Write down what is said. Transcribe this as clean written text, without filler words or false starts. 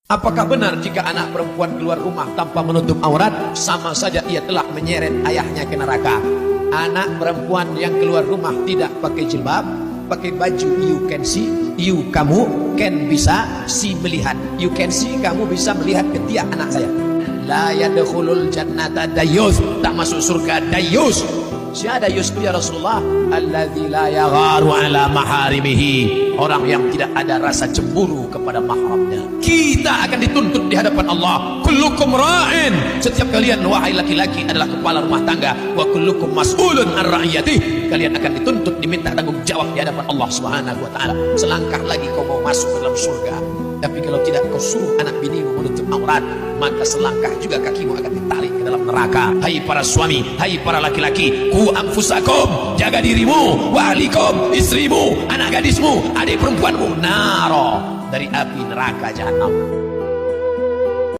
Apakah benar jika anak perempuan keluar rumah tanpa menutup aurat, sama saja ia telah menyeret ayahnya ke neraka? Anak perempuan yang keluar rumah tidak pakai jilbab, pakai baju you can see, kamu can bisa see melihat, you can see kamu bisa melihat ketiak anak saya. La yadkhulul jannata dayyus, tak masuk surga dayyus. Siapa dayyus itu ya Rasulullah? Alladzi la yagharu ala maharimihi, orang yang tidak ada rasa cemburu kepada mahramnya. Kita akan dituntut di hadapan Allah. Kullukum ra'in, setiap kalian wahai laki-laki adalah kepala rumah tangga. Wa kullukum mas'ulun an ra'iyatihi, kalian akan dituntut diminta tanggung jawab di hadapan Allah Subhanahu wa taala. Selangkah lagi kau mau masuk ke dalam surga, tapi kalau tidak kau suruh anak binimu menutup aurat, maka selangkah juga kakimu akan ditarik ke dalam neraka. Hai para suami, hai para laki-laki, ku anfusakum, jaga dirimu, wa ahlikum, istrimu, anak gadismu, adik perempuanmu, naro, dari api neraka jahanam.